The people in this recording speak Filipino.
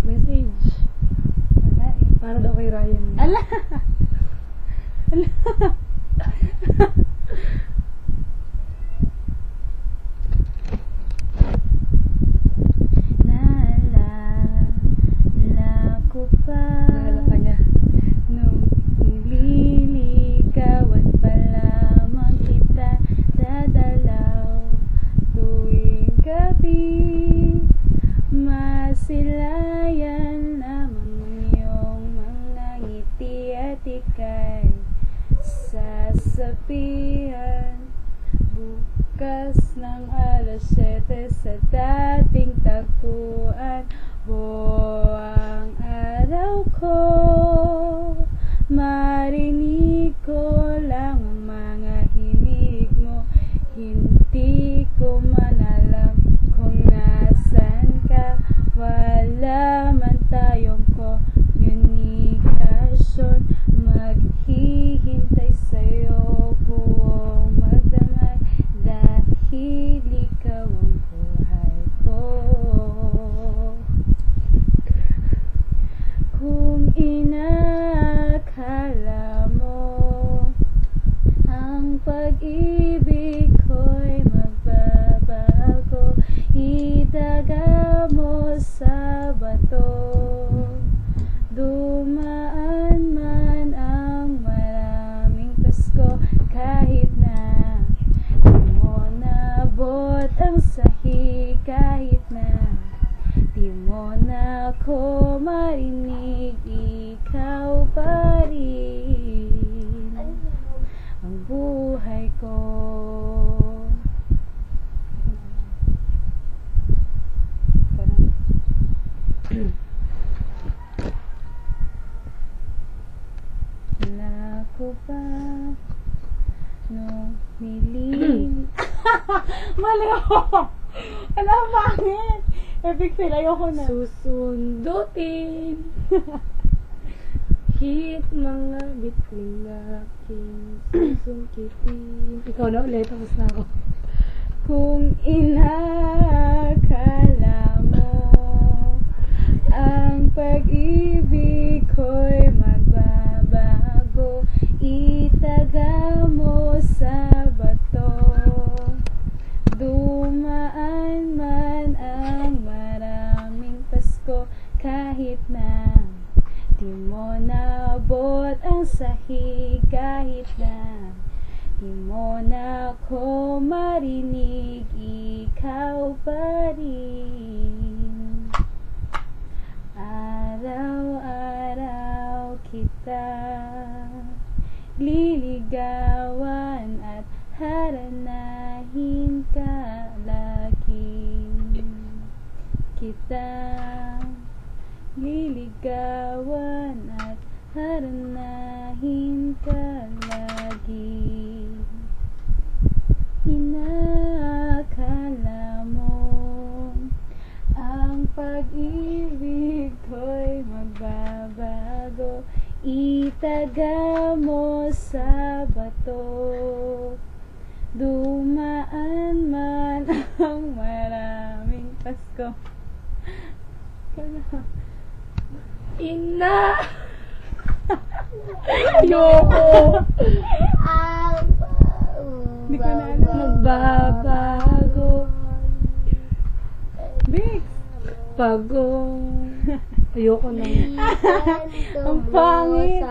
Message. Para daw kay Ryan. Ala! Ala! Naalala ko pa nung nililigawan pa lamang kita dadalaw tuwing gabi. Masilayan lamang iyong mga ngiti at ika'y sasabihan bukas ng alas 7 sa dating tagpuan. Ang araw ko, marinig ko lang ang mga himig mo. Hindi ko man alam kung nasan ka. Wala man tayong komunikasyon. Maghihintay sa'yo buong magdamag dahil ikaw ang buhay ko. Kung inakala mo ang pag-ibig ko'y magbabago, itaga mo sa bato. Dumaan man ang maraming Pasko, kahit na di mo nabot ang sahig, kahit na di mo na ako marinig, ikaw pa rin ang buhay ko. Wala ko pa nung mali ako. Alam, bakit? Epic fail, ayoko na. Susundutin. Hit mga bituin aking susungkitin. Ikaw na ulit, tapos na ako. Kung inakala mo ang pag-ibig ko'y magbabago, itaga mo sa bato. Dumaan man ang maraming Pasko, kahit na di mo nabot ang sahig, kahit na di mo na ako marinig, ikaw pa rin. Araw-araw kita liligawan at haranahin ka lagi. Kita liligawan at haranahin ka lagi. Inakala mo ang pag-ibig ko'y magbabago, itaga mo sa bato. Dumaan man ang maraming Pasko. Ina! Ayoko! Hindi ko na alam. Magbabago. Bix! Pagong. Ayoko na. Ang pangit.